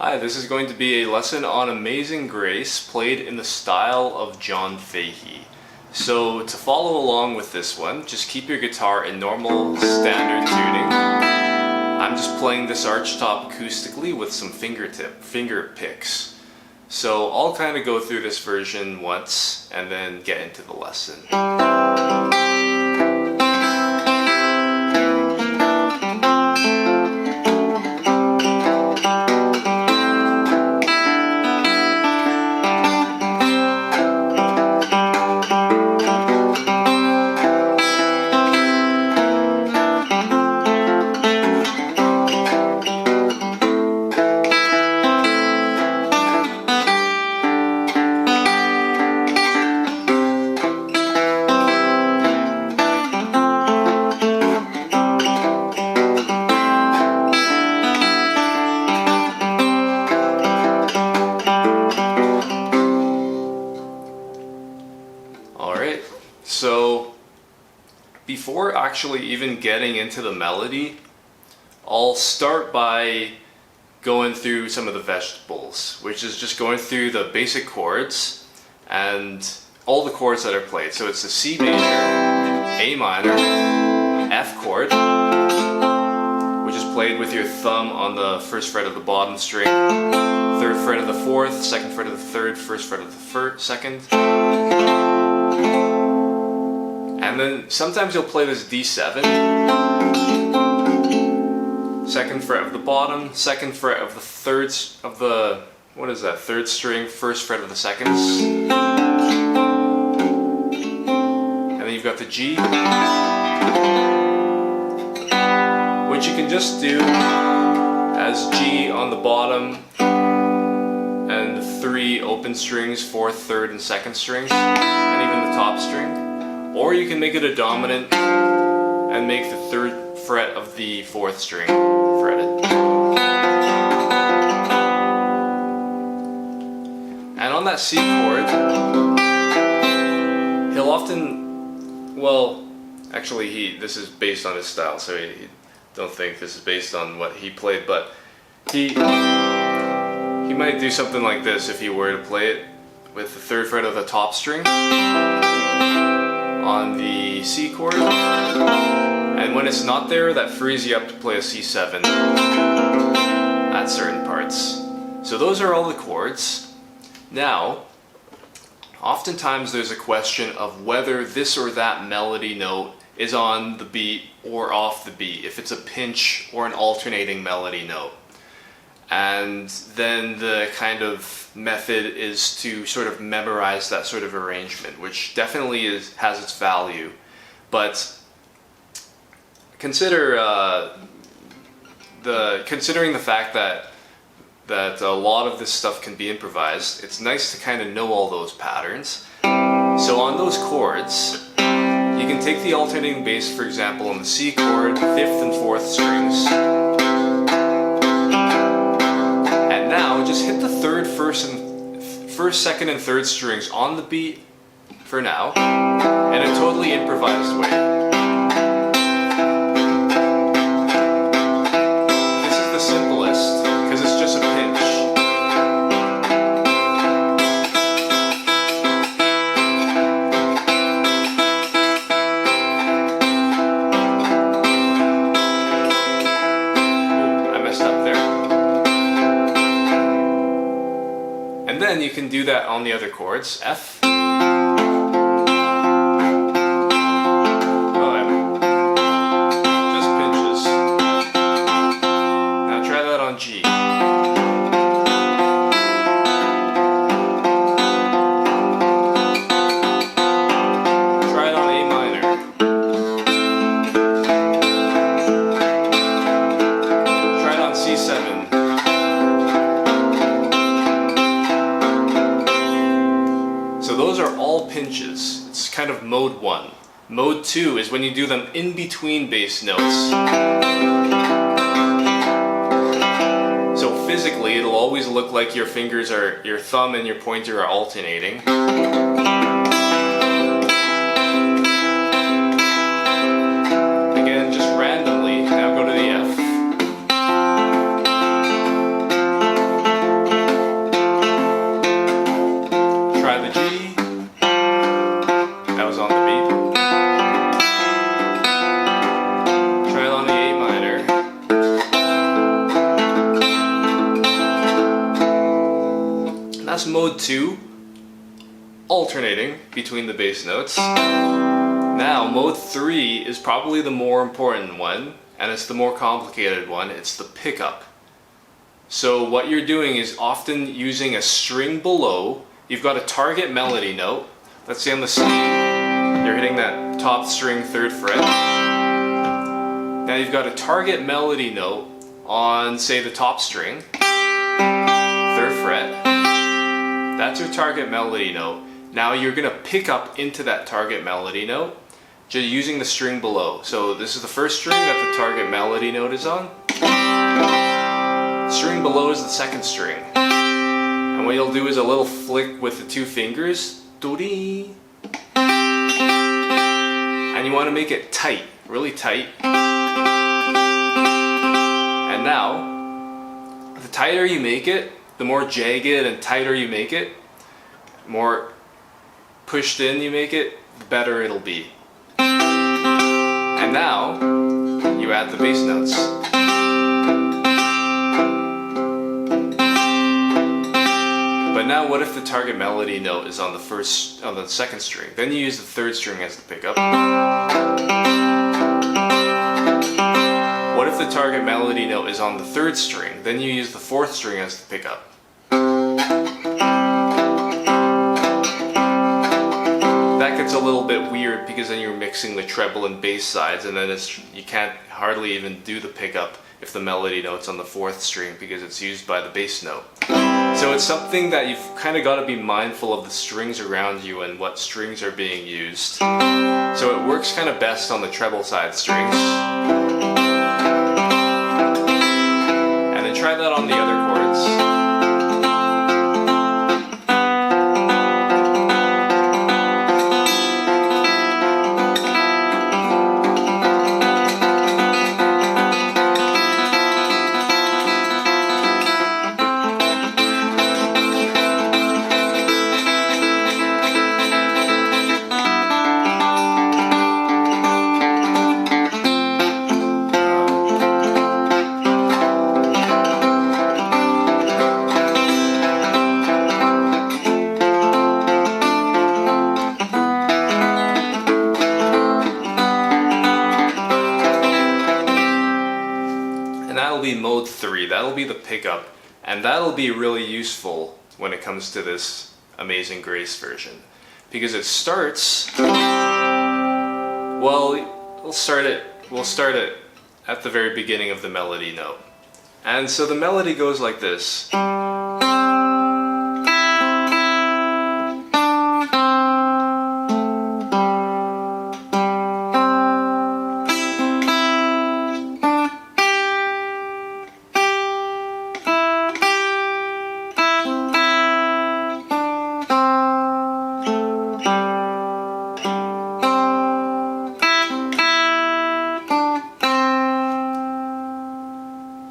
Hi, this is going to be a lesson on Amazing Grace played in the style of John Fahey. So to follow along with this one, just keep your guitar in normal standard tuning. I'm just playing this archtop acoustically with some finger picks. So I'll kind of go through this version once and then get into the lesson. So before actually even getting into the melody, I'll start by going through some of the vegetables, which is just going through the basic chords and all the chords that are played. So it's the C major, A minor, F chord, which is played with your thumb on the first fret of the bottom string, third fret of the fourth, second fret of the third, first fret of the second. And then sometimes you'll play this D7, second fret of the bottom, second fret of the third string, first fret of the seconds. And then you've got the G, which you can just do as G on the bottom and the three open strings, fourth, third, and second strings, and even the top string. Or you can make it a dominant and make the third fret of the fourth string fretted. And on that C chord, he'll often, well, actually this is based on his style, so he don't think this is based on what he played, but he might do something like this if he were to play it with the third fret of the top string on the C chord, and when it's not there, that frees you up to play a C7 at certain parts. So those are all the chords. Now, oftentimes there's a question of whether this or that melody note is on the beat or off the beat, if it's a pinch or an alternating melody note. And then the kind of method is to sort of memorize that sort of arrangement, which definitely has its value. But considering the fact that a lot of this stuff can be improvised, it's nice to kind of know all those patterns. So on those chords, you can take the alternating bass, for example, on the C chord, fifth and fourth strings. Now, just hit the first, second, and third strings on the beat for now, in a totally improvised way. This is the simplest, because it's just a pinch. And then you can do that on the other chords. F. Just pinches. Now try that on G. Try it on A minor. Try it on C7. So those are all pinches. It's kind of mode 1. Mode 2 is when you do them in between bass notes. So physically, it'll always look like your thumb and your pointer are alternating. Again, just randomly. Now go to the F. That's mode 2, alternating between the bass notes. Now mode 3 is probably the more important one, and it's the more complicated one. It's the pickup. So what you're doing is often using a string below. You've got a target melody note. Let's say on the C, you're hitting that top string 3rd fret. Now you've got a target melody note on, say, the top string, 3rd fret. That's your target melody note. Now you're going to pick up into that target melody note just using the string below. So this is the 1st string that the target melody note is on. String below is the 2nd string. And what you'll do is a little flick with the 2 fingers. Do-dee. And you want to make it tight, really tight. And now, the tighter you make it, the more jagged and tighter you make it, more pushed in you make it, the better it'll be. And now, you add the bass notes. But now what if the target melody note is on the 2nd string? Then you use the 3rd string as the pickup. What if the target melody note is on the 3rd string? Then you use the 4th string as the pickup. That gets a little bit weird because then you're mixing the treble and bass sides, and then you can't hardly even do the pickup if the melody note's on the 4th string because it's used by the bass note. So it's something that you've kind of got to be mindful of the strings around you and what strings are being used. So it works kind of best on the treble side strings. And then try that on the other chords. Be mode 3, that'll be the pickup, and that'll be really useful when it comes to this Amazing Grace version, because it starts, well, we'll start it at the very beginning of the melody note. And so the melody goes like this.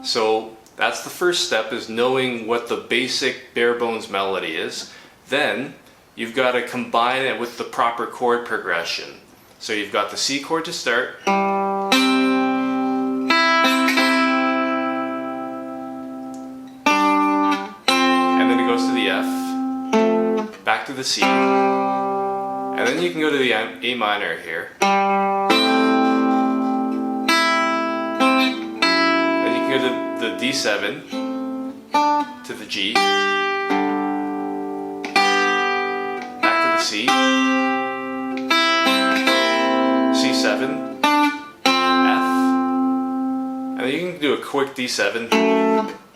So that's the first step, is knowing what the basic bare bones melody is. Then you've got to combine it with the proper chord progression. So you've got the C chord to start. And then it goes to the F, back to the C, and then you can go to the A minor here. Go to the D7, to the G, back to the C, C7, F, and then you can do a quick D7,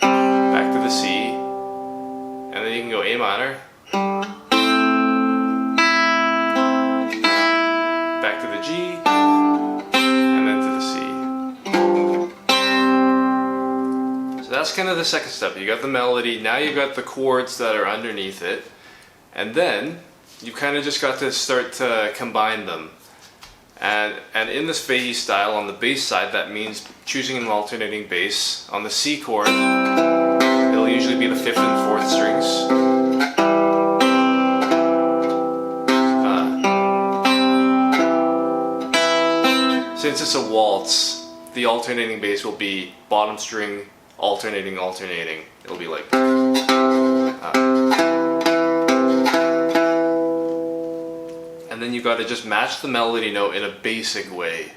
back to the C, and then you can go A minor, back to the G, and then to the C. That's kind of the second step. You got the melody, now you've got the chords that are underneath it, and then you kind of just got to start to combine them. And in this Fahey style, on the bass side, that means choosing an alternating bass. On the C chord, it'll usually be the 5th and 4th strings. Since it's a waltz, the alternating bass will be bottom string, alternating. It'll be like. and then you got to just match the melody note in a basic way.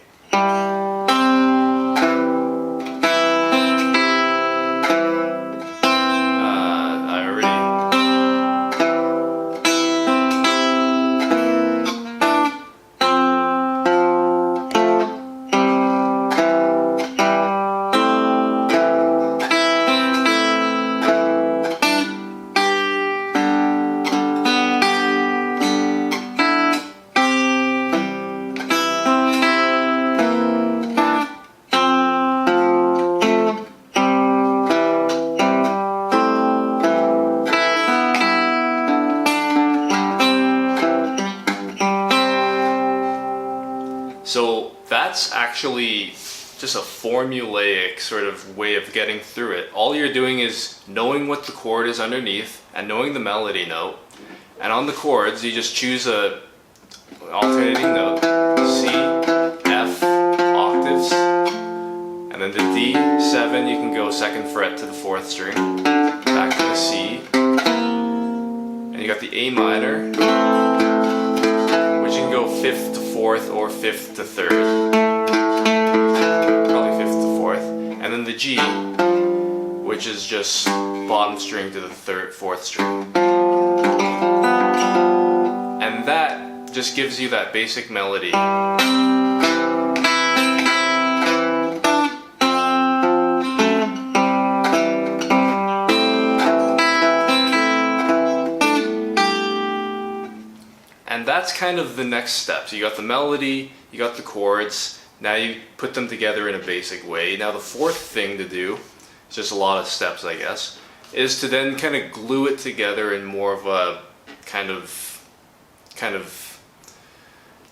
So that's actually just a formulaic sort of way of getting through it. All you're doing is knowing what the chord is underneath and knowing the melody note. And on the chords, you just choose a alternating note, C, F, octaves, and then the D7, you can go 2nd fret to the 4th string, back to the C, and you got the A minor, which you can go 5th to 4th or 5th to 3rd, probably 5th to 4th, and then the G, which is just bottom string to the 4th string. And that just gives you that basic melody. And that's kind of the next step. So you got the melody, you got the chords, now you put them together in a basic way. Now the fourth thing to do, it's just a lot of steps I guess, is to then kind of glue it together in more of a kind of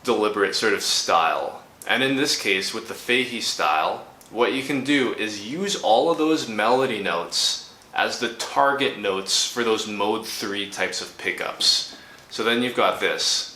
deliberate sort of style. And in this case, with the Fahey style, what you can do is use all of those melody notes as the target notes for those mode 3 types of pickups. So then you've got this.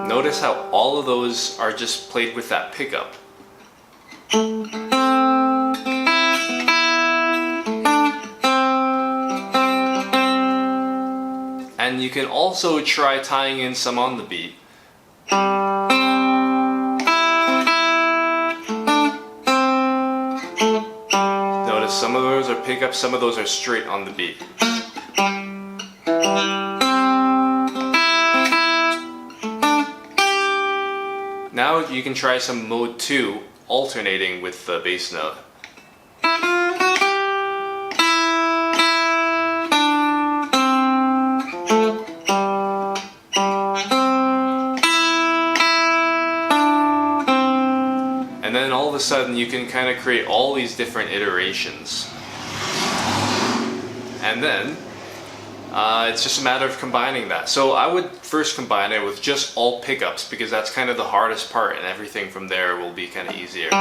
Notice how all of those are just played with that pickup. And you can also try tying in some on the beat. Notice some of those are pickups, some of those are straight on the beat. Now you can try some mode 2 alternating with the bass note. And then all of a sudden you can kind of create all these different iterations. And then it's just a matter of combining that. So I would first combine it with just all pickups because that's kind of the hardest part, and everything from there will be kind of easier.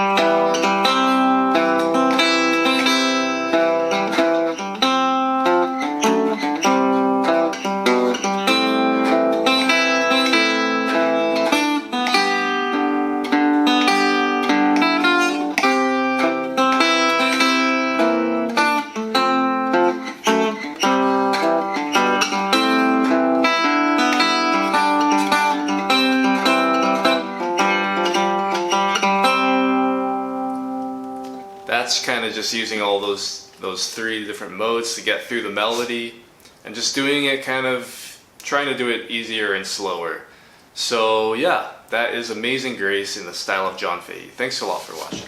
That's kind of just using all those 3 different modes to get through the melody, and just doing it kind of trying to do it easier and slower. So yeah, that is Amazing Grace in the style of John Fahey. Thanks a lot for watching.